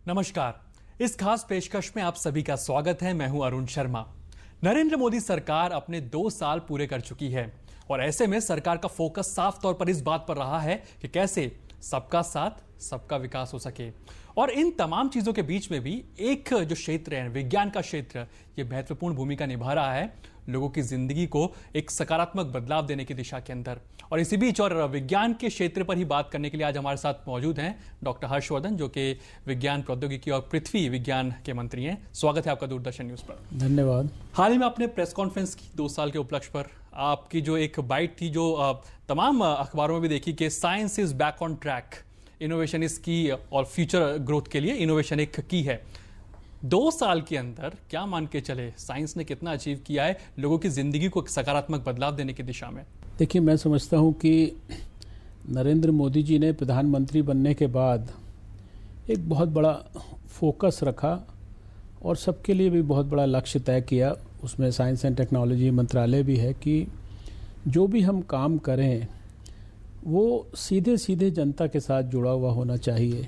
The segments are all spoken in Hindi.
नमस्कार। इस खास पेशकश में आप सभी का स्वागत है। मैं हूं अरुण शर्मा। नरेंद्र मोदी सरकार अपने 2 साल पूरे कर चुकी है और ऐसे में सरकार का फोकस साफ तौर पर इस बात पर रहा है कि कैसे सबका साथ सबका विकास हो सके। और इन तमाम चीजों के बीच में भी एक जो क्षेत्र है, विज्ञान का क्षेत्र, ये महत्वपूर्ण भूमिका निभा रहा है लोगों की जिंदगी को एक सकारात्मक बदलाव देने की दिशा के अंदर। और इसी बीच और विज्ञान के क्षेत्र पर ही बात करने के लिए आज हमारे साथ मौजूद हैं डॉक्टर हर्षवर्धन, जो कि विज्ञान प्रौद्योगिकी और पृथ्वी विज्ञान के मंत्री हैं। स्वागत है आपका दूरदर्शन न्यूज पर। धन्यवाद। हाल ही में आपने प्रेस कॉन्फ्रेंस की 2 साल के उपलक्ष्य पर आपकी जो एक बाइट थी, जो तमाम अखबारों में भी देखी कि science is back on track, innovation is की और फ्यूचर ग्रोथ के लिए इनोवेशन एक की है। 2 साल के अंदर क्या मान के चले, साइंस ने कितना अचीव किया है लोगों की जिंदगी को एक सकारात्मक बदलाव देने की दिशा में? देखिए, मैं समझता हूं कि नरेंद्र मोदी जी ने प्रधानमंत्री बनने के बाद एक बहुत बड़ा फोकस रखा और सबके लिए भी बहुत बड़ा लक्ष्य तय किया। उसमें साइंस एंड टेक्नोलॉजी मंत्रालय भी है कि जो भी हम काम करें वो सीधे सीधे जनता के साथ जुड़ा हुआ होना चाहिए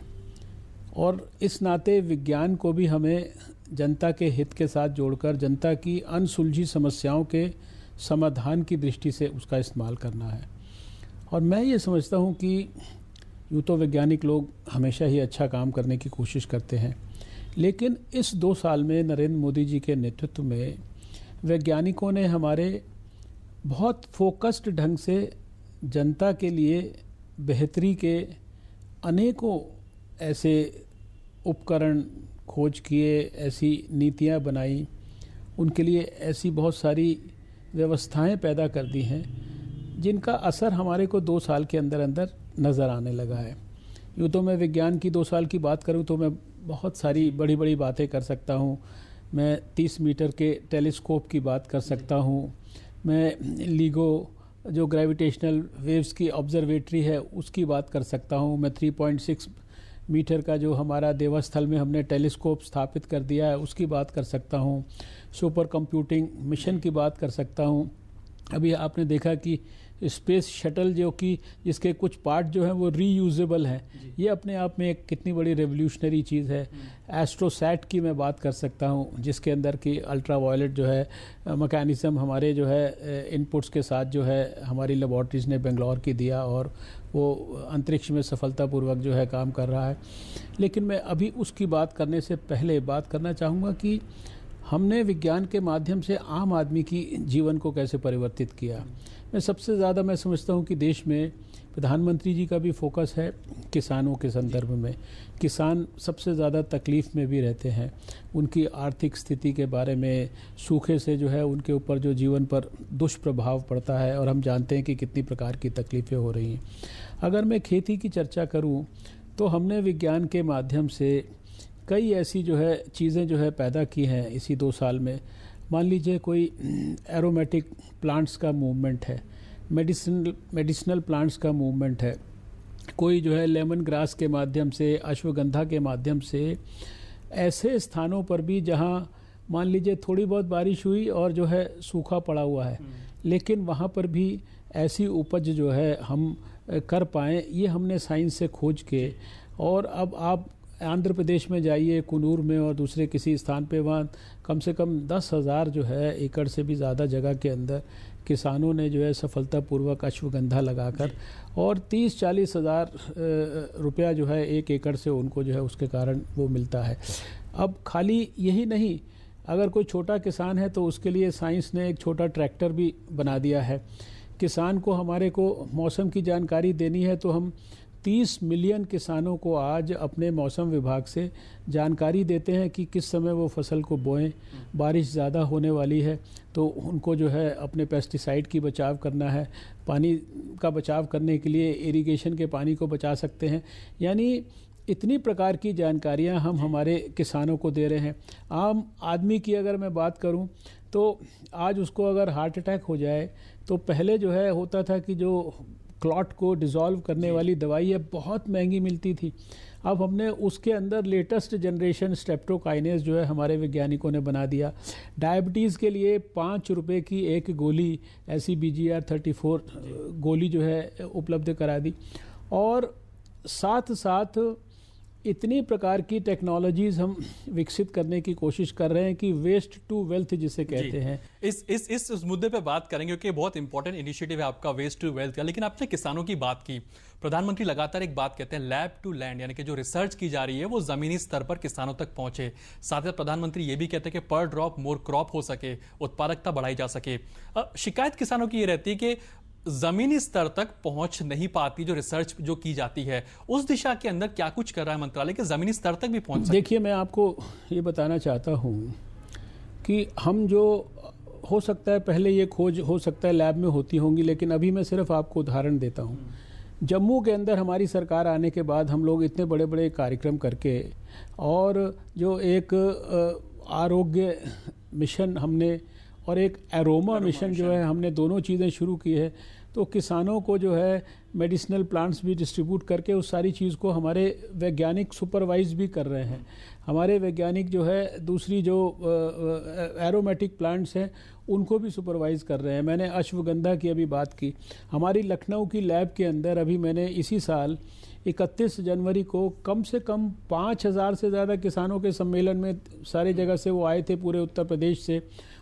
और इस नाते विज्ञान को भी हमें जनता के हित के साथ जोड़कर जनता की अनसुलझी समस्याओं के समाधान की दृष्टि से उसका इस्तेमाल करना है। और मैं ये समझता हूँ कि यूँ तो वैज्ञानिक लोग हमेशा ही अच्छा काम करने की कोशिश करते हैं, लेकिन इस 2 साल में नरेंद्र मोदी जी के नेतृत्व में वैज्ञानिकों ने हमारे बहुत फोकस्ड ढंग से जनता के लिए बेहतरी के अनेकों ऐसे उपकरण खोज किए, ऐसी नीतियां बनाई, उनके लिए ऐसी बहुत सारी व्यवस्थाएं पैदा कर दी हैं जिनका असर हमारे को 2 साल के अंदर अंदर नज़र आने लगा है। यूँ तो मैं विज्ञान की 2 साल की बात करूँ तो मैं बहुत सारी बड़ी बड़ी बातें कर सकता हूँ। मैं 30 मीटर के टेलीस्कोप की बात कर सकता हूँ। मैं लीगो जो ग्रेविटेशनल वेव्स की ऑब्जर्वेटरी है उसकी बात कर सकता हूँ। मैं 3.6 मीटर का जो हमारा देवस्थल में हमने टेलीस्कोप स्थापित कर दिया है उसकी बात कर सकता हूँ। सुपर कंप्यूटिंग मिशन की बात कर सकता हूँ। अभी आपने देखा कि स्पेस शटल जो कि जिसके कुछ पार्ट जो हैं वो रीयूजेबल हैं, ये अपने आप में एक कितनी बड़ी रेवोल्यूशनरी चीज़ है। एस्ट्रोसैट की मैं बात कर सकता हूँ जिसके अंदर की अल्ट्रा वायलेट जो है मैकेनिज्म हमारे जो है इनपुट्स के साथ जो है हमारी लेबॉर्ट्रीज ने बेंगलोर की दिया और वो अंतरिक्ष में सफलतापूर्वक जो है काम कर रहा है। लेकिन मैं अभी उसकी बात करने से पहले बात करना चाहूँगा कि हमने विज्ञान के माध्यम से आम आदमी की जीवन को कैसे परिवर्तित किया। मैं सबसे ज़्यादा मैं समझता हूँ कि देश में प्रधानमंत्री जी का भी फोकस है किसानों के संदर्भ में। किसान सबसे ज़्यादा तकलीफ़ में भी रहते हैं, उनकी आर्थिक स्थिति के बारे में, सूखे से जो है उनके ऊपर जो जीवन पर दुष्प्रभाव पड़ता है और हम जानते हैं कि कितनी प्रकार की तकलीफ़ें हो रही हैं। अगर मैं खेती की चर्चा करूँ तो हमने विज्ञान के माध्यम से कई ऐसी जो है चीज़ें जो है पैदा की हैं इसी 2 साल में। मान लीजिए कोई एरोमेटिक प्लांट्स का मूवमेंट है, मेडिसिनल प्लांट्स का मूवमेंट है, कोई जो है लेमन ग्रास के माध्यम से, अश्वगंधा के माध्यम से, ऐसे स्थानों पर भी जहां मान लीजिए थोड़ी बहुत बारिश हुई और जो है सूखा पड़ा हुआ है, लेकिन वहां पर भी ऐसी उपज जो है हम कर पाएँ, ये हमने साइंस से खोज के। और अब आप आंध्र प्रदेश में जाइए, कुनूर में और दूसरे किसी स्थान पे, वहाँ कम से कम 10,000 जो है एकड़ से भी ज़्यादा जगह के अंदर किसानों ने जो है सफलतापूर्वक अश्वगंधा लगाकर और 30-40 हज़ार रुपया जो है 1 एकड़ से उनको जो है उसके कारण वो मिलता है। अब खाली यही नहीं, अगर कोई छोटा किसान है तो उसके लिए साइंस ने एक छोटा ट्रैक्टर भी बना दिया है। किसान को हमारे को मौसम की जानकारी देनी है तो हम 30 मिलियन किसानों को आज अपने मौसम विभाग से जानकारी देते हैं कि किस समय वो फसल को बोएं। बारिश ज़्यादा होने वाली है तो उनको जो है अपने पेस्टिसाइड की बचाव करना है, पानी का बचाव करने के लिए इरिगेशन के पानी को बचा सकते हैं। यानी इतनी प्रकार की जानकारियां हम हमारे किसानों को दे रहे हैं। आम आदमी की अगर मैं बात करूं तो आज उसको अगर हार्ट अटैक हो जाए तो पहले जो है होता था कि जो क्लॉट को डिसॉल्व करने वाली दवाई है बहुत महंगी मिलती थी। अब हमने उसके अंदर लेटेस्ट जनरेशन स्ट्रेप्टोकाइनेस जो है हमारे वैज्ञानिकों ने बना दिया। डायबिटीज़ के लिए 5 रुपए की एक गोली ऐसी BGR-34 गोली जो है उपलब्ध करा दी। और साथ साथ इतनी प्रकार की टेक्नोलॉजीज हम विकसित करने की कोशिश कर रहे हैं कि वेस्ट टू वेल्थ जिसे कहते हैं। इस मुद्दे पे बात करेंगे क्योंकि बहुत इंपॉर्टेंट इनिशिएटिव है आपका वेस्ट टू वेल्थ का। लेकिन आपने किसानों की बात की, प्रधानमंत्री लगातार एक बात कहते हैं लैब टू लैंड, यानी कि जो रिसर्च की जा रही है वो जमीनी स्तर पर किसानों तक पहुंचे। साथ ही प्रधानमंत्री ये भी कहते हैं कि पर ड्रॉप मोर क्रॉप हो सके, उत्पादकता बढ़ाई जा सके। शिकायत किसानों की ये रहती है कि जमीनी स्तर तक पहुंच नहीं पाती जो रिसर्च जो की जाती है। उस दिशा के अंदर क्या कुछ कर रहा है मंत्रालय कि जमीनी स्तर तक भी पहुंच सके? देखिए, मैं आपको ये बताना चाहता हूं कि हम जो हो सकता है पहले ये खोज हो सकता है लैब में होती होंगी, लेकिन अभी मैं सिर्फ आपको उदाहरण देता हूं। जम्मू के अंदर हमारी सरकार आने के बाद हम लोग इतने बड़े बड़े कार्यक्रम करके और जो एक आरोग्य मिशन हमने और एक एरोमा मिशन जो है हमने दोनों चीज़ें शुरू की है, तो किसानों को जो है मेडिसिनल प्लांट्स भी डिस्ट्रीब्यूट करके उस सारी चीज़ को हमारे वैज्ञानिक सुपरवाइज भी कर रहे हैं। हमारे वैज्ञानिक जो है दूसरी जो एरोमेटिक प्लांट्स हैं उनको भी सुपरवाइज कर रहे हैं। मैंने अश्वगंधा की अभी बात की, हमारी लखनऊ की लैब के अंदर अभी मैंने इसी साल 31 जनवरी को कम से कम 5000 से ज़्यादा किसानों के सम्मेलन में सारे जगह से वो आए थे, पूरे उत्तर प्रदेश से।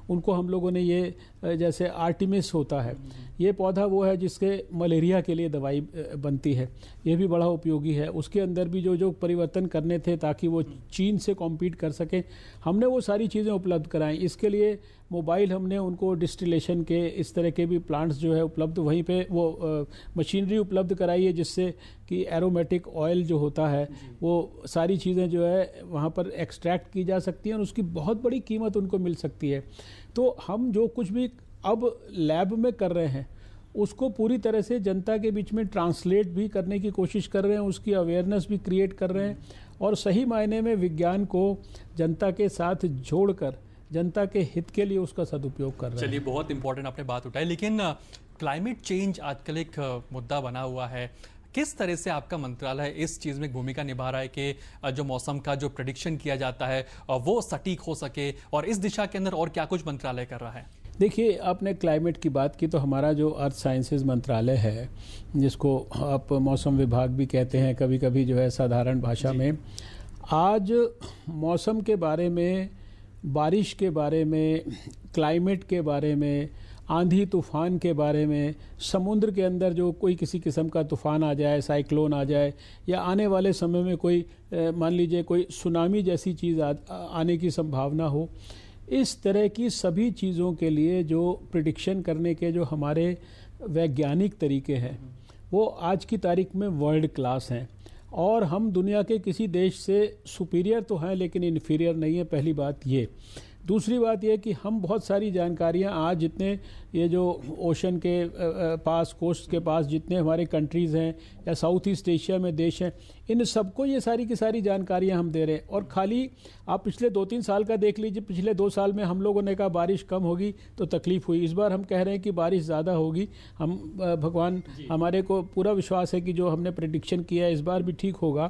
उनको हम लोगों ने ये जैसे आर्टिमिस होता है, ये पौधा वो है जिसके मलेरिया के लिए दवाई बनती है, ये भी बड़ा उपयोगी है। उसके अंदर भी जो जो परिवर्तन करने थे ताकि वो चीन से कॉम्पीट कर सके, हमने वो सारी चीज़ें उपलब्ध कराई। इसके लिए मोबाइल हमने उनको डिस्टिलेशन के इस तरह के भी प्लांट्स जो है उपलब्ध वहीं पे वो मशीनरी उपलब्ध कराई है, जिससे कि एरोमेटिक ऑयल जो होता है वो सारी चीज़ें जो है वहाँ पर एक्सट्रैक्ट की जा सकती हैं और उसकी बहुत बड़ी कीमत उनको मिल सकती है। तो हम जो कुछ भी अब लैब में कर रहे हैं उसको पूरी तरह से जनता के बीच में ट्रांसलेट भी करने की कोशिश कर रहे हैं, उसकी अवेयरनेस भी क्रिएट कर रहे हैं और सही मायने में विज्ञान को जनता के साथ जोड़कर जनता के हित के लिए उसका सदुपयोग कर रहे हैं। चलिए, बहुत इंपॉर्टेंट आपने बात उठाई। लेकिन क्लाइमेट चेंज आजकल एक मुद्दा बना हुआ है। किस तरह से आपका मंत्रालय इस चीज़ में भूमिका निभा रहा है कि जो मौसम का जो प्रेडिक्शन किया जाता है वो सटीक हो सके, और इस दिशा के अंदर और क्या कुछ मंत्रालय कर रहा है? देखिए, आपने क्लाइमेट की बात की तो हमारा जो अर्थ साइंसेज मंत्रालय है, जिसको आप मौसम विभाग भी कहते हैं कभी कभी जो है साधारण भाषा में, आज मौसम के बारे में, बारिश के बारे में, क्लाइमेट के बारे में, आंधी तूफान के बारे में, समुद्र के अंदर जो कोई किसी किस्म का तूफान आ जाए, साइक्लोन आ जाए, या आने वाले समय में कोई मान लीजिए कोई सुनामी जैसी चीज़ आने की संभावना हो, इस तरह की सभी चीज़ों के लिए जो प्रिडिक्शन करने के जो हमारे वैज्ञानिक तरीके हैं वो आज की तारीख में वर्ल्ड क्लास हैं। और हम दुनिया के किसी देश से सुपीरियर तो हैं लेकिन इन्फीरियर नहीं है, पहली बात ये। दूसरी बात यह कि हम बहुत सारी जानकारियां आज जितने ये जो ओशन के पास, कोस्ट के पास जितने हमारे कंट्रीज़ हैं या साउथ ईस्ट एशिया में देश हैं, इन सबको ये सारी की सारी जानकारियां हम दे रहे हैं। और खाली आप पिछले 2-3 साल का देख लीजिए, पिछले 2 साल में हम लोगों ने कहा बारिश कम होगी तो तकलीफ हुई, इस बार हम कह रहे हैं कि बारिश ज़्यादा होगी। हम भगवान, हमारे को पूरा विश्वास है कि जो हमने प्रेडिक्शन किया है इस बार भी ठीक होगा।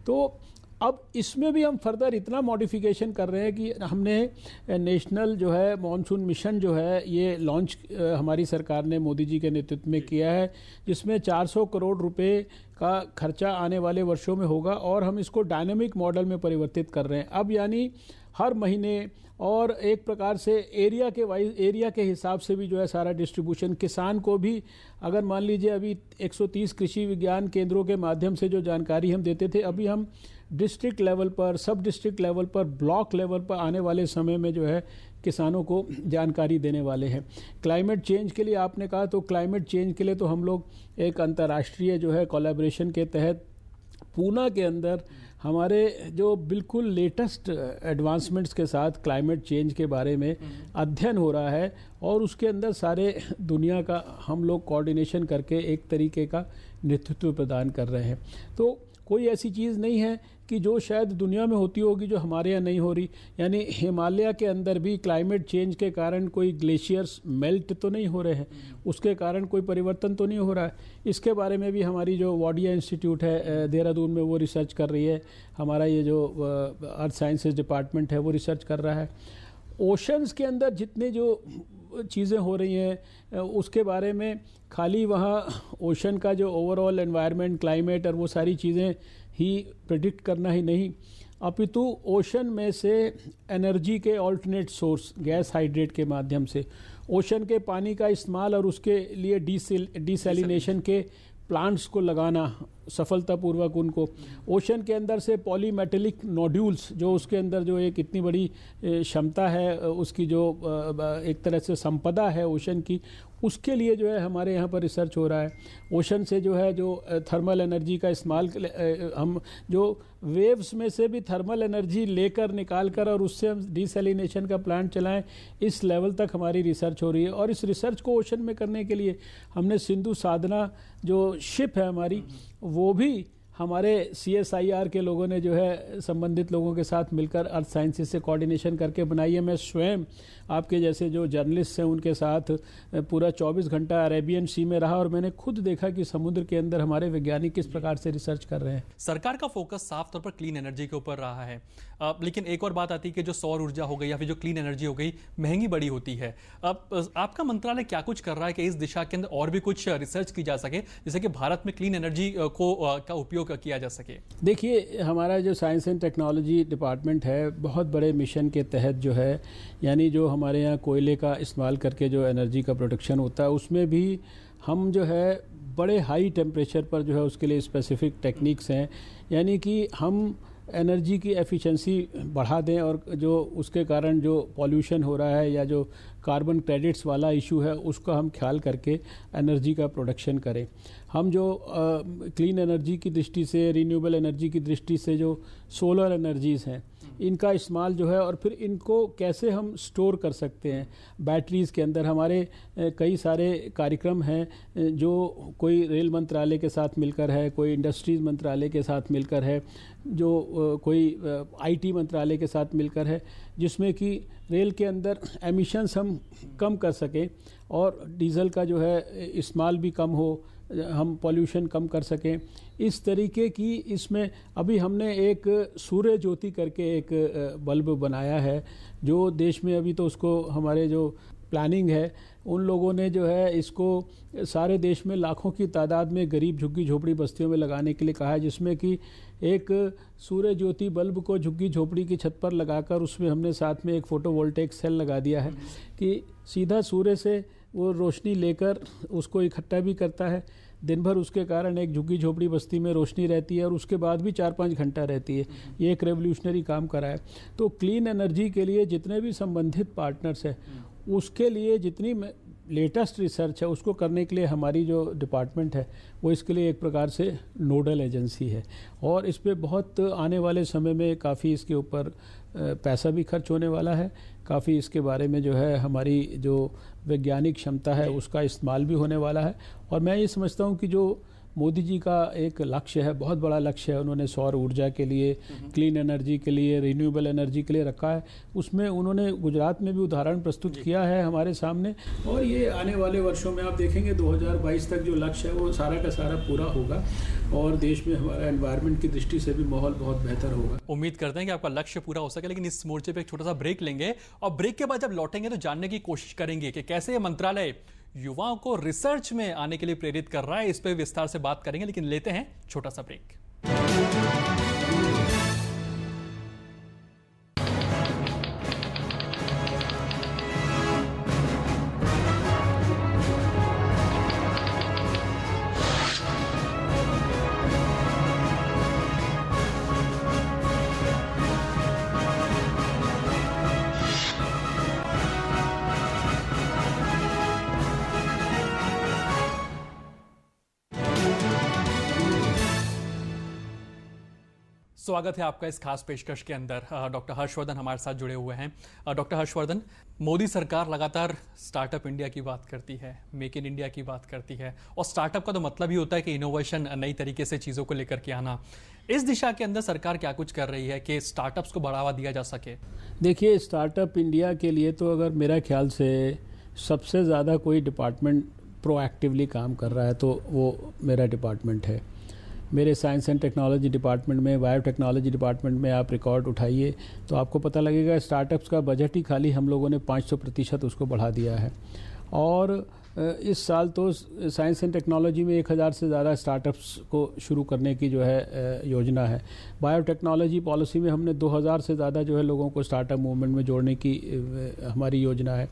तो अब इसमें भी हम फर्दर इतना मॉडिफिकेशन कर रहे हैं कि हमने नेशनल जो है मॉनसून मिशन जो है ये लॉन्च हमारी सरकार ने मोदी जी के नेतृत्व में किया है, जिसमें 400 करोड़ रुपए का खर्चा आने वाले वर्षों में होगा और हम इसको डायनामिक मॉडल में परिवर्तित कर रहे हैं। अब यानी हर महीने और एक प्रकार से एरिया के हिसाब से भी जो है सारा डिस्ट्रीब्यूशन, किसान को भी अगर मान लीजिए अभी 130 कृषि विज्ञान केंद्रों के माध्यम से जो जानकारी हम देते थे, अभी हम डिस्ट्रिक्ट लेवल पर, सब डिस्ट्रिक्ट लेवल पर, ब्लॉक लेवल पर आने वाले समय में जो है किसानों को जानकारी देने वाले हैं। क्लाइमेट चेंज के लिए आपने कहा, तो क्लाइमेट चेंज के लिए तो हम लोग एक अंतर्राष्ट्रीय जो है कोलैबोरेशन के तहत पूना के अंदर हमारे जो बिल्कुल लेटेस्ट एडवांसमेंट्स के साथ क्लाइमेट चेंज के बारे में अध्ययन हो रहा है और उसके अंदर सारे दुनिया का हम लोग कोऑर्डिनेशन करके एक तरीके का नेतृत्व प्रदान कर रहे हैं। तो कोई ऐसी चीज़ नहीं है कि जो शायद दुनिया में होती होगी जो हमारे यहाँ नहीं हो रही। यानी हिमालय के अंदर भी क्लाइमेट चेंज के कारण कोई ग्लेशियर्स मेल्ट तो नहीं हो रहे हैं, उसके कारण कोई परिवर्तन तो नहीं हो रहा है। इसके बारे में भी हमारी जो वाडिया इंस्टीट्यूट है देहरादून में वो रिसर्च कर रही है, हमारा ये जो अर्थ साइंसेज डिपार्टमेंट है वो रिसर्च कर रहा है। ओशंस के अंदर जितने जो चीज़ें हो रही हैं उसके बारे में खाली वहाँ ओशन का जो ओवरऑल एनवायरनमेंट, क्लाइमेट और वो सारी चीज़ें ही प्रेडिक्ट करना ही नहीं, अपितु ओशन में से एनर्जी के ऑल्टरनेट सोर्स गैस हाइड्रेट के माध्यम से ओशन के पानी का इस्तेमाल और उसके लिए डिसैलिनेशन के प्लांट्स को लगाना सफलतापूर्वक, उनको ओशन के अंदर से पॉलीमेटेलिक नोड्यूल्स जो उसके अंदर जो एक इतनी बड़ी क्षमता है, उसकी जो एक तरह से संपदा है ओशन की, उसके लिए जो है हमारे यहाँ पर रिसर्च हो रहा है। ओशन से जो है जो थर्मल एनर्जी का इस्तेमाल, हम जो वेव्स में से भी थर्मल एनर्जी लेकर निकाल कर और उससे हम डिसैलिनेशन का प्लांट चलाएं, इस लेवल तक हमारी रिसर्च हो रही है। और इस रिसर्च को ओशन में करने के लिए हमने सिंधु साधना जो शिप है हमारी, वो भी हमारे CSIR के लोगों ने जो है संबंधित लोगों के साथ मिलकर अर्थ साइंसेज से कोऑर्डिनेशन करके बनाई है। मैं स्वयं आपके जैसे जो जर्नलिस्ट हैं उनके साथ पूरा 24 घंटा अरेबियन सी में रहा और मैंने खुद देखा कि समुद्र के अंदर हमारे वैज्ञानिक किस प्रकार से रिसर्च कर रहे हैं। सरकार का फोकस साफ तौर पर क्लीन एनर्जी के ऊपर रहा है, लेकिन एक और बात आती है कि जो सौर ऊर्जा हो गई या फिर जो क्लीन एनर्जी हो गई महंगी बड़ी होती है। अब आपका मंत्रालय क्या कुछ कर रहा है कि इस दिशा के अंदर और भी कुछ रिसर्च की जा सके, जिससे कि भारत में क्लीन एनर्जी का उपयोग किया जा सके? देखिए, हमारा जो साइंस एंड टेक्नोलॉजी डिपार्टमेंट है, बहुत बड़े मिशन के तहत जो है, यानी जो हमारे यहाँ कोयले का इस्तेमाल करके जो एनर्जी का प्रोडक्शन होता है, उसमें भी हम जो है बड़े हाई टेम्परेचर पर जो है उसके लिए स्पेसिफिक टेक्निक्स हैं, यानी कि हम एनर्जी की एफिशिएंसी बढ़ा दें और जो उसके कारण जो पॉल्यूशन हो रहा है या जो कार्बन क्रेडिट्स वाला इशू है उसका हम ख्याल करके एनर्जी का प्रोडक्शन करें। हम जो क्लीन एनर्जी की दृष्टि से, रिन्यूएबल एनर्जी की दृष्टि से जो सोलर एनर्जीज़ हैं, इनका इस्तेमाल जो है और फिर इनको कैसे हम स्टोर कर सकते हैं बैटरीज़ के अंदर। हमारे कई सारे कार्यक्रम हैं जो कोई रेल मंत्रालय के साथ मिलकर है, कोई इंडस्ट्रीज़ मंत्रालय के साथ मिलकर है, जो कोई IT मंत्रालय के साथ मिलकर है, जिसमें कि रेल के अंदर एमिशंस हम कम कर सकें और डीजल का जो है इस्तेमाल भी कम हो, हम पॉल्यूशन कम कर सकें। इस तरीके की इसमें अभी हमने एक सूर्य ज्योति करके एक बल्ब बनाया है, जो देश में अभी तो उसको हमारे जो प्लानिंग है उन लोगों ने जो है इसको सारे देश में लाखों की तादाद में गरीब झुग्गी झोपड़ी बस्तियों में लगाने के लिए कहा है, जिसमें कि एक सूर्य ज्योति बल्ब को झुग्गी झोपड़ी की छत पर लगाकर उसमें हमने साथ में एक फोटोवोल्टेइक सेल लगा दिया है कि सीधा सूर्य से वो रोशनी लेकर उसको इकट्ठा भी करता है। दिन भर उसके कारण एक झुग्गी झोपड़ी बस्ती में रोशनी रहती है और उसके बाद भी 4-5 घंटा रहती है। ये एक रेवोल्यूशनरी काम करा है। तो क्लीन एनर्जी के लिए जितने भी संबंधित पार्टनर्स हैं, उसके लिए जितनी लेटेस्ट रिसर्च है उसको करने के लिए हमारी जो डिपार्टमेंट है वो इसके लिए एक प्रकार से नोडल एजेंसी है और इस पे बहुत आने वाले समय में काफ़ी इसके ऊपर पैसा भी खर्च होने वाला है। काफ़ी इसके बारे में जो है हमारी जो वैज्ञानिक क्षमता है उसका इस्तेमाल भी होने वाला है। और मैं ये समझता हूँ कि जो मोदी जी का एक लक्ष्य है, बहुत बड़ा लक्ष्य है, उन्होंने सौर ऊर्जा के लिए, क्लीन एनर्जी के लिए, रिन्यूएबल एनर्जी के लिए रखा है। उसमें उन्होंने गुजरात में भी उदाहरण प्रस्तुत किया है हमारे सामने और ये आने वाले वर्षों में आप देखेंगे 2022 तक जो लक्ष्य है वो सारा का सारा पूरा होगा और देश में हमारा एनवायरनमेंट की दृष्टि से भी माहौल बहुत बेहतर होगा। उम्मीद करते हैं कि आपका लक्ष्य पूरा हो सके, लेकिन इस मोर्चे पर एक छोटा सा ब्रेक लेंगे और ब्रेक के बाद जब लौटेंगे तो जानने की कोशिश करेंगे कि कैसे ये मंत्रालय युवाओं को रिसर्च में आने के लिए प्रेरित कर रहा है। इस पर विस्तार से बात करेंगे, लेकिन लेते हैं छोटा सा ब्रेक। स्वागत है आपका इस खास पेशकश के अंदर। डॉक्टर हर्षवर्धन हमारे साथ जुड़े हुए हैं। डॉक्टर हर्षवर्धन, मोदी सरकार लगातार स्टार्टअप इंडिया की बात करती है, मेक इन इंडिया की बात करती है और स्टार्टअप का तो मतलब ही होता है कि इनोवेशन, नई तरीके से चीज़ों को लेकर के आना। इस दिशा के अंदर सरकार क्या कुछ कर रही है कि स्टार्टअप्स को बढ़ावा दिया जा सके? देखिए, स्टार्टअप इंडिया के लिए तो अगर मेरा ख्याल से सबसे ज़्यादा कोई डिपार्टमेंट प्रोएक्टिवली काम कर रहा है तो वो मेरा डिपार्टमेंट है। मेरे साइंस एंड टेक्नोलॉजी डिपार्टमेंट में, बायोटेक्नोलॉजी डिपार्टमेंट में आप रिकॉर्ड उठाइए तो आपको पता लगेगा स्टार्टअप्स का बजट ही खाली हम लोगों ने 500% उसको बढ़ा दिया है। और इस साल तो साइंस एंड टेक्नोलॉजी में 1000 से ज़्यादा स्टार्टअप्स को शुरू करने की जो है योजना है। बायोटेक्नोलॉजी पॉलिसी में हमने 2000 से ज़्यादा जो है लोगों को स्टार्टअप मूवमेंट में जोड़ने की हमारी योजना है।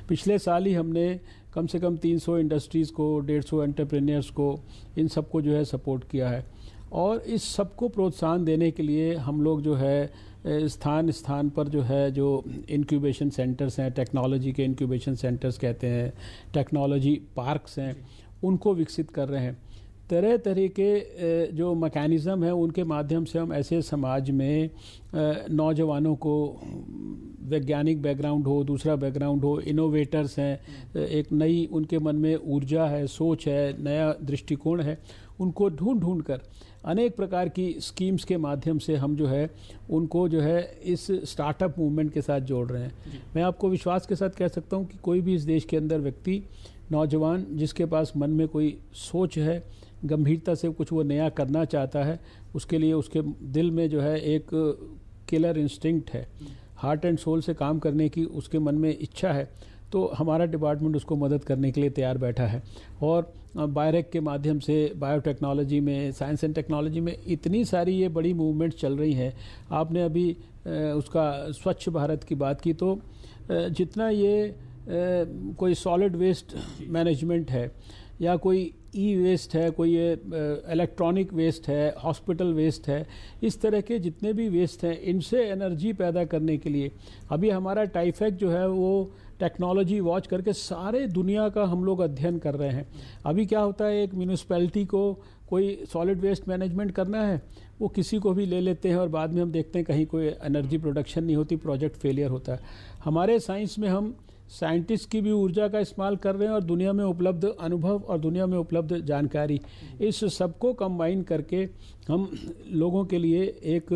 पिछले साल ही हमने कम से कम 300 इंडस्ट्रीज़ को, 150 एंटरप्रेन्योर्स को, इन सबको जो है सपोर्ट किया है। और इस सबको प्रोत्साहन देने के लिए हम लोग जो है स्थान स्थान पर जो है जो इंक्यूबेशन सेंटर्स हैं, टेक्नोलॉजी के इंक्यूबेशन सेंटर्स कहते हैं, टेक्नोलॉजी पार्क्स हैं, उनको विकसित कर रहे हैं। तरह तरह के जो मैकेनिज़्म है उनके माध्यम से हम ऐसे समाज में नौजवानों को, वैज्ञानिक बैकग्राउंड हो, दूसरा बैकग्राउंड हो, इनोवेटर्स हैं, एक नई उनके मन में ऊर्जा है, सोच है, नया दृष्टिकोण है, उनको ढूंढ कर अनेक प्रकार की स्कीम्स के माध्यम से हम जो है उनको जो है इस स्टार्टअप मूवमेंट के साथ जोड़ रहे हैं। मैं आपको विश्वास के साथ कह सकता हूं कि कोई भी इस देश के अंदर व्यक्ति, नौजवान, जिसके पास मन में कोई सोच है, गंभीरता से कुछ वो नया करना चाहता है, उसके लिए उसके दिल में जो है एक किलर इंस्टिंक्ट है, हार्ट एंड सोल से काम करने की उसके मन में इच्छा है, तो हमारा डिपार्टमेंट उसको मदद करने के लिए तैयार बैठा है। और बायरेक के माध्यम से बायोटेक्नोलॉजी में, साइंस एंड टेक्नोलॉजी में इतनी सारी ये बड़ी मूवमेंट चल रही हैं। आपने अभी उसका स्वच्छ भारत की बात की, तो जितना ये कोई सॉलिड वेस्ट मैनेजमेंट है या कोई ई वेस्ट है, कोई ये इलेक्ट्रॉनिक वेस्ट है, हॉस्पिटल वेस्ट है, इस तरह के जितने भी वेस्ट हैं, इनसे एनर्जी पैदा करने के लिए अभी हमारा टाइफेक जो है वो टेक्नोलॉजी वॉच करके सारे दुनिया का हम लोग अध्ययन कर रहे हैं। अभी क्या होता है, एक म्यूनिसिपैलिटी को कोई सॉलिड वेस्ट मैनेजमेंट करना है, वो किसी को भी ले लेते हैं और बाद में हम देखते हैं कहीं कोई एनर्जी प्रोडक्शन नहीं होती, प्रोजेक्ट फेलियर होता है। हमारे साइंस में हम साइंटिस्ट की भी ऊर्जा का इस्तेमाल कर रहे हैं और दुनिया में उपलब्ध अनुभव और दुनिया में उपलब्ध जानकारी, इस सबको कंबाइन करके हम लोगों के लिए एक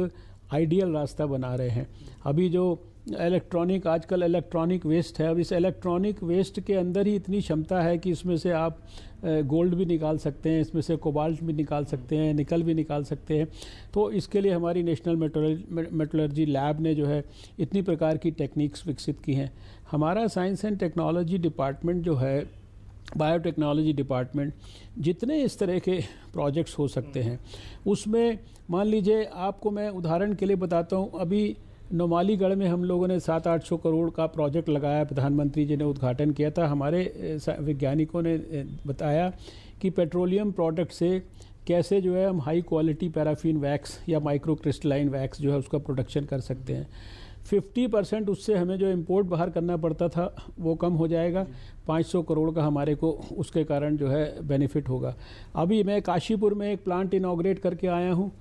आइडियल रास्ता बना रहे हैं। अभी जो आजकल इलेक्ट्रॉनिक वेस्ट है, अब इस इलेक्ट्रॉनिक वेस्ट के अंदर ही इतनी क्षमता है कि इसमें से आप गोल्ड भी निकाल सकते हैं, इसमें से कोबाल्ट भी निकाल सकते हैं, निकल भी निकाल सकते हैं। तो इसके लिए हमारी नेशनल मेटलर्जी लैब ने जो है इतनी प्रकार की टेक्निक्स विकसित की हैं। हमारा साइंस एंड टेक्नोलॉजी डिपार्टमेंट जो है, बायोटेक्नोलॉजी डिपार्टमेंट, जितने इस तरह के प्रोजेक्ट्स हो सकते हैं उसमें, मान लीजिए आपको मैं उदाहरण के लिए बताता हूँ, अभी नोमालीगढ़ में हम लोगों ने 700-800 करोड़ का प्रोजेक्ट लगाया, प्रधानमंत्री जी ने उद्घाटन किया था। हमारे वैज्ञानिकों ने बताया कि पेट्रोलियम प्रोडक्ट से कैसे जो है हम हाई क्वालिटी पैराफिन वैक्स या माइक्रो क्रिस्टलाइन वैक्स जो है उसका प्रोडक्शन कर सकते हैं। 50% उससे हमें जो इंपोर्ट बाहर करना पड़ता था वो कम हो जाएगा। 500 करोड़ का हमारे को उसके कारण जो है बेनिफिट होगा। अभी मैं काशीपुर में एक प्लांट इनॉग्रेट करके आया हूँ।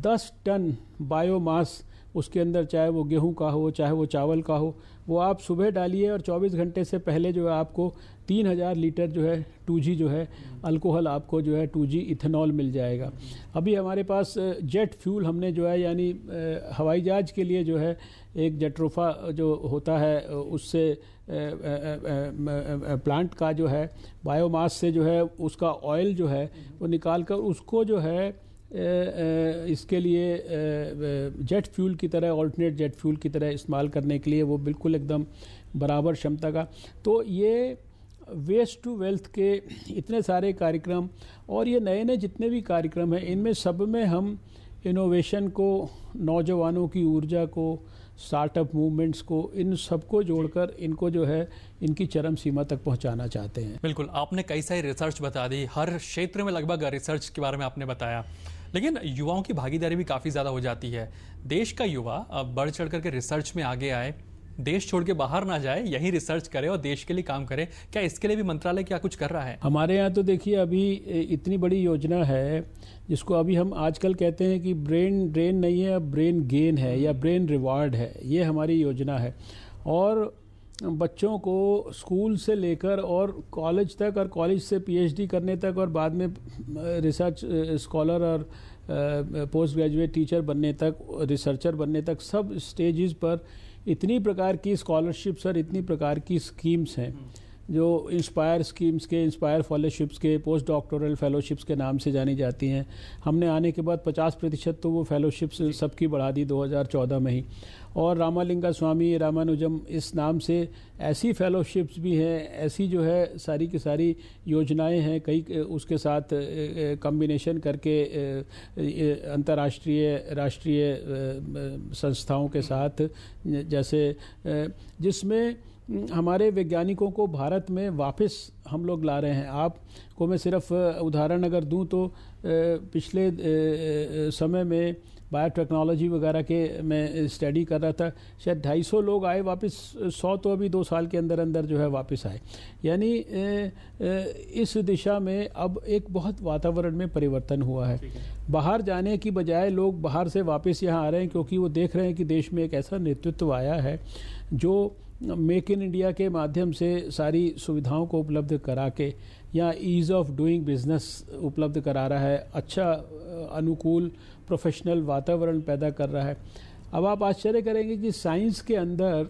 10 टन बायोमास उसके अंदर, चाहे वो गेहूं का हो, चाहे वो चावल का हो, वो आप सुबह डालिए और 24 घंटे से पहले जो है आपको 3000 लीटर जो है 2G जो है अल्कोहल, आपको जो है 2G इथेनॉल मिल जाएगा। अभी हमारे पास जेट फ्यूल हमने जो है, यानी हवाई जहाज के लिए जो है एक जेट्रोफा जो होता है उससे प्लांट का जो है बायोमास से जो है उसका ऑयल जो है वो निकाल कर उसको जो है इसके लिए जेट फ्यूल की तरह, ऑल्टरनेट जेट फ्यूल की तरह इस्तेमाल करने के लिए वो बिल्कुल एकदम बराबर क्षमता का। तो ये वेस्ट टू वेल्थ के इतने सारे कार्यक्रम और ये नए नए जितने भी कार्यक्रम हैं, इनमें सब में हम इनोवेशन को, नौजवानों की ऊर्जा को, स्टार्टअप मूवमेंट्स को, इन सबको जोड़कर इनको जो है इनकी चरम सीमा तक पहुंचाना चाहते हैं। बिल्कुल, आपने कई सारी रिसर्च बता दी, हर क्षेत्र में लगभग रिसर्च के बारे में आपने बताया, लेकिन युवाओं की भागीदारी भी काफ़ी ज़्यादा हो जाती है। देश का युवा अब बढ़ चढ़ करके रिसर्च में आगे आए, देश छोड़ के बाहर ना जाए, यही रिसर्च करे और देश के लिए काम करे। क्या इसके लिए भी मंत्रालय क्या कुछ कर रहा है? हमारे यहाँ तो देखिए अभी इतनी बड़ी योजना है जिसको अभी हम आजकल कहते हैं कि ब्रेन ड्रेन नहीं है, अब ब्रेन गेन है या ब्रेन रिवार्ड है। ये हमारी योजना है और बच्चों को स्कूल से लेकर और कॉलेज तक और कॉलेज से PhD करने तक और बाद में रिसर्च स्कॉलर और पोस्ट ग्रेजुएट टीचर बनने तक, रिसर्चर बनने तक, सब स्टेजेस पर इतनी प्रकार की स्कॉलरशिप्स और इतनी प्रकार की स्कीम्स हैं जो इंस्पायर स्कीम्स के, इंस्पायर फेलोशिप्स के, पोस्ट डॉक्टोरल फेलोशिप्स के नाम से जानी जाती हैं। हमने आने के बाद 50% तो वो फेलोशिप्स सबकी बढ़ा दी 2014 में ही। और रामालिंगा स्वामी, रामानुजम इस नाम से ऐसी फेलोशिप्स भी हैं, ऐसी जो है सारी की सारी योजनाएं हैं, कई उसके साथ कॉम्बिनेशन करके अंतर्राष्ट्रीय राष्ट्रीय संस्थाओं के साथ, जैसे जिसमें हमारे वैज्ञानिकों को भारत में वापस हम लोग ला रहे हैं। आपको मैं सिर्फ उदाहरण अगर दूं तो पिछले समय में बायोटेक्नोलॉजी वगैरह के मैं स्टडी कर रहा था, शायद 250 लोग आए वापस, 100 तो अभी 2 साल के अंदर अंदर जो है वापस आए। यानी इस दिशा में अब एक बहुत वातावरण में परिवर्तन हुआ है। बाहर जाने की बजाय लोग बाहर से वापस यहाँ आ रहे हैं, क्योंकि वो देख रहे हैं कि देश में एक ऐसा नेतृत्व आया है जो मेक इन इंडिया के माध्यम से सारी सुविधाओं को उपलब्ध करा के या ईज़ ऑफ डूइंग बिजनेस उपलब्ध करा रहा है, अच्छा अनुकूल प्रोफेशनल वातावरण पैदा कर रहा है। अब आप आश्चर्य करेंगे कि साइंस के अंदर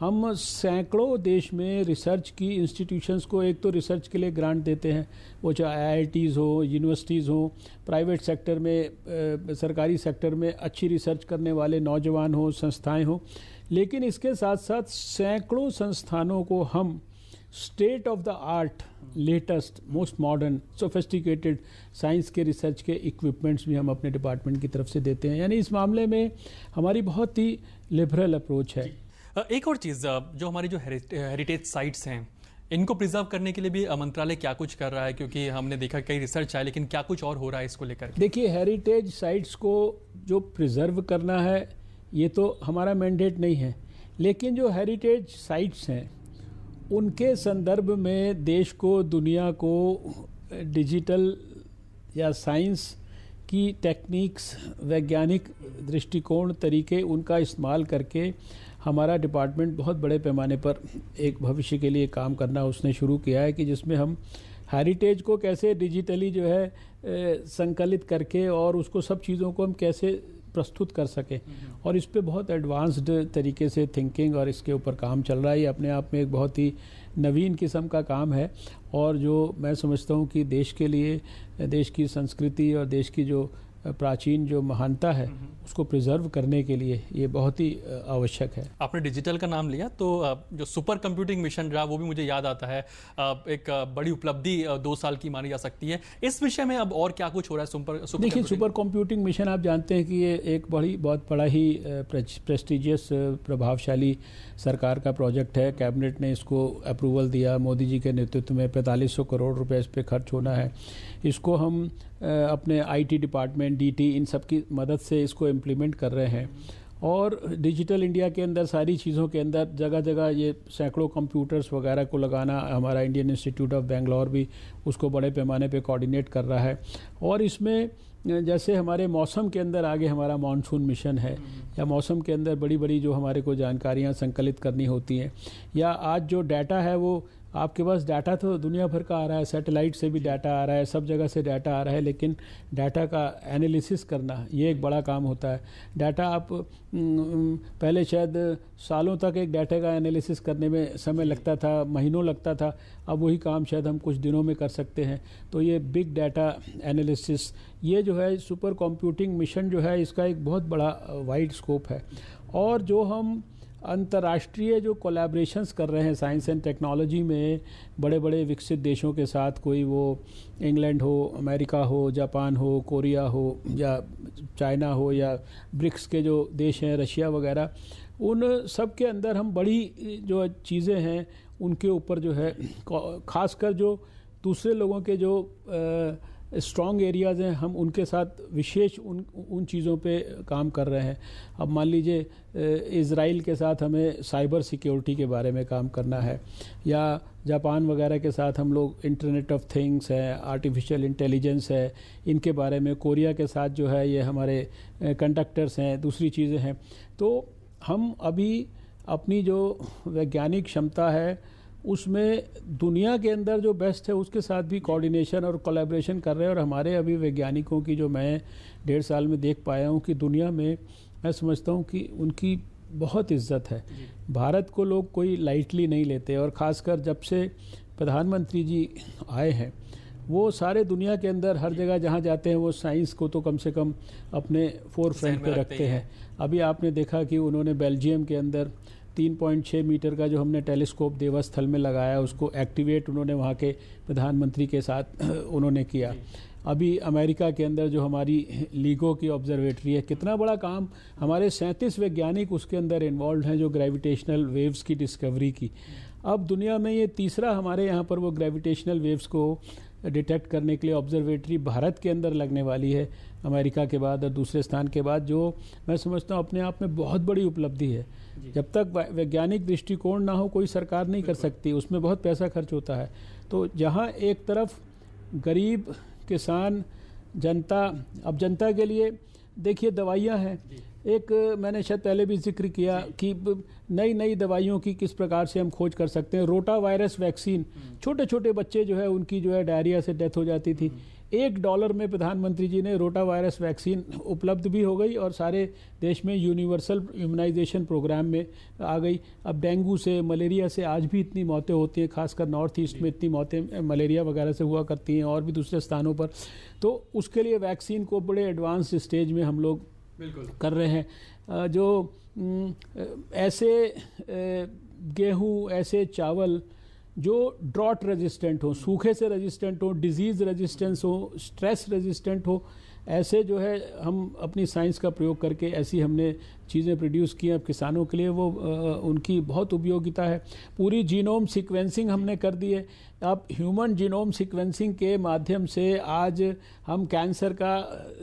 हम सैकड़ों देश में रिसर्च की इंस्टीट्यूशंस को एक तो रिसर्च के लिए ग्रांट देते हैं, वो चाहे IITs हो, यूनिवर्सिटीज़ हो, प्राइवेट सेक्टर में, सरकारी सेक्टर में अच्छी रिसर्च करने वाले नौजवान हो, संस्थाएं हो, लेकिन इसके साथ साथ सैकड़ों संस्थानों को हम state of the art, latest, most modern, sophisticated science के रिसर्च के इक्विपमेंट्स भी हम अपने डिपार्टमेंट की तरफ से देते हैं। यानी इस मामले में हमारी बहुत ही लिबरल अप्रोच है। एक और चीज़, जो हमारी जो हेरिटेज साइट्स हैं, इनको प्रिजर्व करने के लिए भी मंत्रालय क्या कुछ कर रहा है? क्योंकि हमने देखा कई रिसर्च आए, लेकिन क्या कुछ और हो रहा है इसको लेकर? देखिए, हेरिटेज साइट्स को जो प्रिजर्व करना है ये तो हमारा मैंडेट नहीं है, लेकिन जो हेरिटेज साइट्स हैं उनके संदर्भ में देश को, दुनिया को डिजिटल या साइंस की टेक्निक्स, वैज्ञानिक दृष्टिकोण, तरीके, उनका इस्तेमाल करके हमारा डिपार्टमेंट बहुत बड़े पैमाने पर एक भविष्य के लिए काम करना उसने शुरू किया है, कि जिसमें हम हेरिटेज को कैसे डिजिटली जो है संकलित करके और उसको सब चीज़ों को हम कैसे प्रस्तुत कर सकें, और इस पे बहुत एडवांस्ड तरीके से थिंकिंग और इसके ऊपर काम चल रहा है। ये अपने आप में एक बहुत ही नवीन किस्म का काम है, और जो मैं समझता हूँ कि देश के लिए, देश की संस्कृति और देश की जो प्राचीन जो महानता है उसको प्रिजर्व करने के लिए ये बहुत ही आवश्यक है। आपने डिजिटल का नाम लिया तो जो सुपर कंप्यूटिंग मिशन रहा वो भी मुझे याद आता है, एक बड़ी उपलब्धि 2 साल की मानी जा सकती है। इस विषय में अब और क्या कुछ हो रहा है? देखिए, सुपर कंप्यूटिंग मिशन आप जानते हैं कि ये एक बहुत बड़ा ही प्रेस्टिजियस, प्रभावशाली सरकार का प्रोजेक्ट है। कैबिनेट ने इसको अप्रूवल दिया, मोदी जी के नेतृत्व में 4500 करोड़ रुपए इस पर खर्च होना है। इसको हम अपने IT डिपार्टमेंट, DT, इन सब की मदद से इसको इम्प्लीमेंट कर रहे हैं, और डिजिटल इंडिया के अंदर सारी चीज़ों के अंदर जगह जगह ये सैकड़ों कंप्यूटर्स वगैरह को लगाना, हमारा इंडियन इंस्टीट्यूट ऑफ बेंगलोर भी उसको बड़े पैमाने पे कोऑर्डिनेट कर रहा है। और इसमें जैसे हमारे मौसम के अंदर आगे हमारा मानसून मिशन है, या मौसम के अंदर बड़ी बड़ी जो हमारे को जानकारियाँ संकलित करनी होती हैं, या आज जो डाटा है वो आपके पास डाटा तो दुनिया भर का आ रहा है, सैटेलाइट से भी डाटा आ रहा है, सब जगह से डाटा आ रहा है, लेकिन डाटा का एनालिसिस करना ये एक बड़ा काम होता है। डाटा आप पहले शायद सालों तक एक डाटा का एनालिसिस करने में समय लगता था, महीनों लगता था, अब वही काम शायद हम कुछ दिनों में कर सकते हैं। तो ये बिग डाटा एनालिसिस, ये जो है सुपर कंप्यूटिंग मिशन जो है, इसका एक बहुत बड़ा वाइड स्कोप है। और जो हम अंतर्राष्ट्रीय जो कोलैबोरेशंस कर रहे हैं साइंस एंड टेक्नोलॉजी में बड़े बड़े विकसित देशों के साथ, कोई वो इंग्लैंड हो, अमेरिका हो, जापान हो, कोरिया हो, या चाइना हो, या ब्रिक्स के जो देश हैं, रशिया वगैरह, उन सब के अंदर हम बड़ी जो चीज़ें हैं उनके ऊपर जो है, खासकर जो दूसरे लोगों के जो स्ट्रॉन्ग एरियाज़ हैं, हम उनके साथ विशेष उन चीज़ों पे काम कर रहे हैं। अब मान लीजिए इज़राइल के साथ हमें साइबर सिक्योरिटी के बारे में काम करना है, या जापान वगैरह के साथ हम लोग इंटरनेट ऑफ थिंग्स है, आर्टिफिशियल इंटेलिजेंस है, इनके बारे में, कोरिया के साथ जो है ये हमारे कंडक्टर्स हैं, दूसरी चीज़ें हैं। तो हम अभी अपनी जो वैज्ञानिक क्षमता है उसमें दुनिया के अंदर जो बेस्ट है उसके साथ भी कोऑर्डिनेशन और कोलैबोरेशन कर रहे हैं। और हमारे अभी वैज्ञानिकों की जो मैं 1.5 साल में देख पाया हूँ कि दुनिया में, मैं समझता हूँ कि उनकी बहुत इज्जत है। भारत को लोग कोई लाइटली नहीं लेते, और ख़ासकर जब से प्रधानमंत्री जी आए हैं वो सारे दुनिया के अंदर हर जगह जहाँ जाते हैं वो साइंस को तो कम से कम अपने फोर फ्रंट पे रखते हैं। अभी आपने देखा कि उन्होंने बेल्जियम के अंदर 3.6 मीटर का जो हमने टेलीस्कोप देवा स्थल में लगाया उसको एक्टिवेट उन्होंने वहाँ के प्रधानमंत्री के साथ उन्होंने किया। अभी अमेरिका के अंदर जो हमारी लीगो की ऑब्जर्वेटरी है, कितना बड़ा काम, हमारे 37 वैज्ञानिक उसके अंदर इन्वॉल्व हैं जो ग्रेविटेशनल वेव्स की डिस्कवरी की। अब दुनिया में ये तीसरा हमारे यहाँ पर वो ग्रेविटेशनल वेव्स को डिटेक्ट करने के लिए ऑब्जर्वेटरी भारत के अंदर लगने वाली है, अमेरिका के बाद और दूसरे स्थान के बाद, जो मैं समझता हूँ अपने आप में बहुत बड़ी उपलब्धि है। जब तक वैज्ञानिक दृष्टिकोण ना हो कोई सरकार नहीं कर सकती, उसमें बहुत पैसा खर्च होता है। तो जहाँ एक तरफ गरीब, किसान, जनता, अब जनता के लिए देखिए दवाइयाँ हैं, एक मैंने शायद पहले भी जिक्र किया कि नई नई दवाइयों की किस प्रकार से हम खोज कर सकते हैं। रोटा वायरस वैक्सीन, छोटे छोटे बच्चे जो है उनकी जो है डायरिया से डेथ हो जाती थी, $1 में प्रधानमंत्री जी ने रोटा वायरस वैक्सीन उपलब्ध भी हो गई और सारे देश में यूनिवर्सल इम्यूनाइजेशन प्रोग्राम में आ गई। अब डेंगू से, मलेरिया से आज भी इतनी मौतें होती हैं, खासकर नॉर्थ ईस्ट में इतनी मौतें मलेरिया वगैरह से हुआ करती हैं और भी दूसरे स्थानों पर। तो उसके लिए वैक्सीन को बड़े एडवांस स्टेज में हम लोग कर रहे हैं। जो ऐसे गेहूँ, ऐसे चावल जो ड्रॉट रेजिस्टेंट हो, सूखे से रेजिस्टेंट हो, डिजीज़ रेजिस्टेंस हो, स्ट्रेस रेजिस्टेंट हो, ऐसे जो है हम अपनी साइंस का प्रयोग करके ऐसी हमने चीज़ें प्रोड्यूस की। अब किसानों के लिए वो उनकी बहुत उपयोगिता है। पूरी जीनोम सीक्वेंसिंग हमने कर दी है। अब ह्यूमन जीनोम सीक्वेंसिंग के माध्यम से आज हम कैंसर का,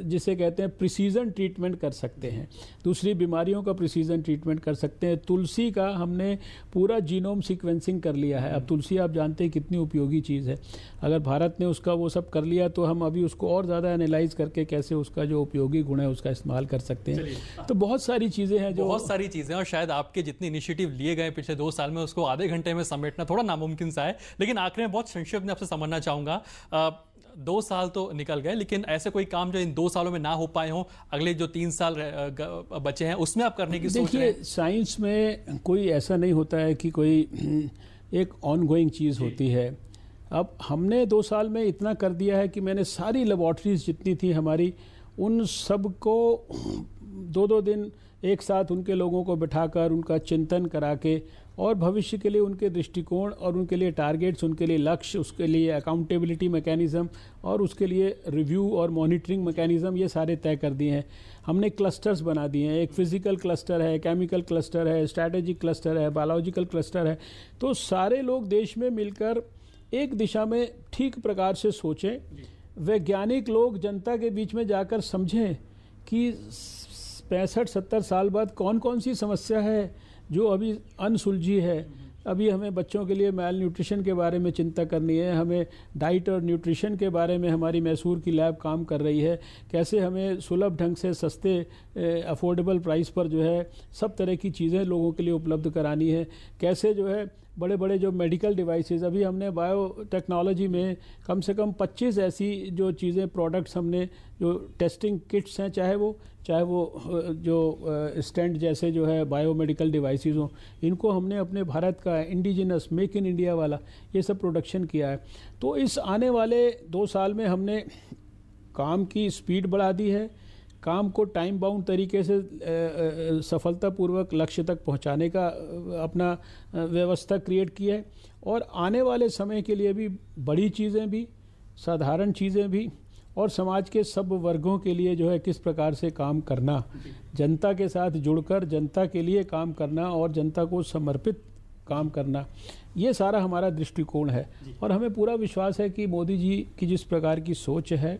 जिसे कहते हैं, प्रिसीजन ट्रीटमेंट कर सकते हैं, दूसरी बीमारियों का प्रिसीजन ट्रीटमेंट कर सकते हैं। तुलसी का हमने पूरा जीनोम सीक्वेंसिंग कर लिया है। अब तुलसी आप जानते हैं कितनी उपयोगी चीज़ है। अगर भारत ने उसका वो सब कर लिया तो हम अभी उसको और ज़्यादा एनालाइज करके कैसे उसका जो उपयोगी गुण है उसका इस्तेमाल कर सकते हैं। तो बहुत सारी चीज़ें हैं, जो बहुत सारी चीज़ें, और शायद आपके जितने इनिशिएटिव लिए गए पिछले 2 साल में उसको आधे घंटे में समेटना थोड़ा नामुमकिन सा है। लेकिन आखिर में बहुत संक्षिप्त में आपसे समझना चाहूँगा, 2 साल तो निकल गए, लेकिन ऐसे कोई काम जो इन 2 सालों में ना हो पाए हों, अगले जो 3 साल बचे हैं उसमें आप करने की सोच रहे हैं? देखिए, साइंस में कोई ऐसा नहीं होता है कि कोई एक ऑनगोइंग चीज़ होती है। अब हमने 2 साल में इतना कर दिया है कि मैंने सारी लेबॉर्ट्रीज जितनी थी हमारी, उन सब को 2-2 दिन एक साथ उनके लोगों को बिठाकर उनका चिंतन करा के और भविष्य के लिए उनके दृष्टिकोण और उनके लिए टारगेट्स, उनके लिए लक्ष्य, उसके लिए अकाउंटेबिलिटी मैकेनिज़्म और उसके लिए रिव्यू और मॉनिटरिंग मैकेनिज़्म, ये सारे तय कर दिए हैं। हमने क्लस्टर्स बना दिए हैं। एक फिजिकल क्लस्टर है, केमिकल क्लस्टर है, स्ट्रैटेजिक क्लस्टर है, बायोलॉजिकल क्लस्टर है। तो सारे लोग देश में मिलकर एक दिशा में ठीक प्रकार से सोचें। वैज्ञानिक लोग जनता के बीच में जाकर समझें कि 65-70 साल बाद कौन कौन सी समस्या है जो अभी अनसुलझी है। अभी हमें बच्चों के लिए मेल न्यूट्रिशन के बारे में चिंता करनी है, हमें डाइट और न्यूट्रिशन के बारे में हमारी मैसूर की लैब काम कर रही है, कैसे हमें सुलभ ढंग से सस्ते अफोर्डेबल प्राइस पर जो है सब तरह की चीज़ें लोगों के लिए उपलब्ध करानी है, कैसे जो है बड़े बड़े जो मेडिकल डिवाइसेस, अभी हमने बायोटेक्नोलॉजी में कम से कम 25 ऐसी जो चीज़ें, प्रोडक्ट्स हमने, जो टेस्टिंग किट्स हैं, चाहे वो जो स्टेंट जैसे जो है बायोमेडिकल डिवाइसेस हों, इनको हमने अपने भारत का इंडिजिनस मेक इन इंडिया वाला ये सब प्रोडक्शन किया है। तो इस आने वाले 2 साल में हमने काम की स्पीड बढ़ा दी है, काम को टाइम बाउंड तरीके से सफलतापूर्वक लक्ष्य तक पहुंचाने का अपना व्यवस्था क्रिएट की है, और आने वाले समय के लिए भी बड़ी चीज़ें भी, साधारण चीज़ें भी, और समाज के सब वर्गों के लिए जो है किस प्रकार से काम करना, जनता के साथ जुड़कर जनता के लिए काम करना और जनता को समर्पित काम करना, ये सारा हमारा दृष्टिकोण है। और हमें पूरा विश्वास है कि मोदी जी की जिस प्रकार की सोच है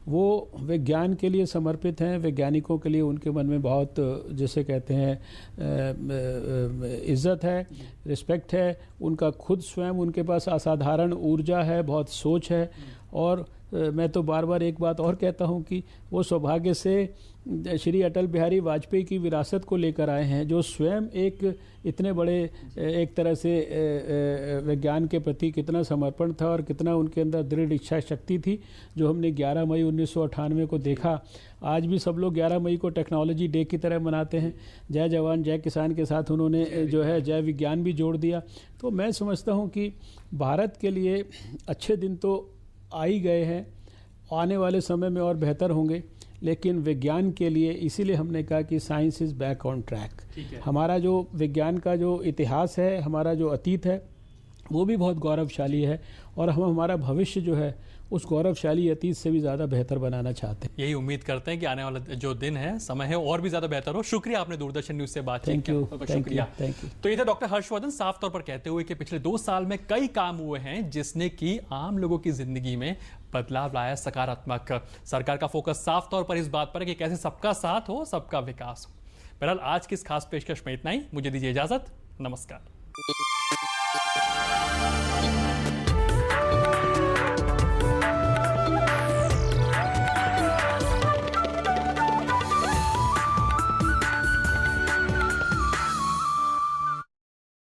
वो विज्ञान के लिए समर्पित हैं। वैज्ञानिकों के लिए उनके मन में बहुत, जैसे कहते हैं, इज़्ज़त है, रिस्पेक्ट है। उनका खुद स्वयं, उनके पास असाधारण ऊर्जा है, बहुत सोच है, और मैं तो बार बार एक बात और कहता हूं कि वो सौभाग्य से श्री अटल बिहारी वाजपेयी की विरासत को लेकर आए हैं, जो स्वयं एक इतने बड़े एक तरह से विज्ञान के प्रति कितना समर्पण था और कितना उनके अंदर दृढ़ इच्छा शक्ति थी, जो हमने 11 मई 1998 को देखा। आज भी सब लोग 11 मई को टेक्नोलॉजी डे की तरह मनाते हैं। जय जवान जय किसान के साथ उन्होंने जो है जय विज्ञान भी जोड़ दिया। तो मैं समझता हूँ कि भारत के लिए अच्छे दिन तो आ ही गए हैं, आने वाले समय में और बेहतर होंगे, लेकिन विज्ञान के लिए इसीलिए हमने कहा कि science is back on track. हमारा जो विज्ञान का जो इतिहास है, हमारा जो अतीत है, वो भी बहुत गौरवशाली है और हम हमारा भविष्य जो है उस गौरवशाली अतीत से भी ज़्यादा बेहतर बनाना चाहते हैं। यही उम्मीद करते हैं कि आने वाला जो दिन है, समय है, और भी ज़्यादा बेहतर हो। शुक्रिया, आपने दूरदर्शन न्यूज़ से बातचीत की। शुक्रिया। तो ये थे डॉक्टर हर्षवर्धन साफ तौर पर कहते हुए कि पिछले 2 साल में कई काम हुए हैं जिसने कि आम लोगों की जिंदगी में बदलाव लाया, सकारात्मक। सरकार का फोकस साफ तौर पर इस बात पर है कि कैसे सबका साथ हो, सबका विकास हो। बहरहाल आज की इस खास पेशकश में इतना ही। मुझे दीजिए इजाजत। नमस्कार।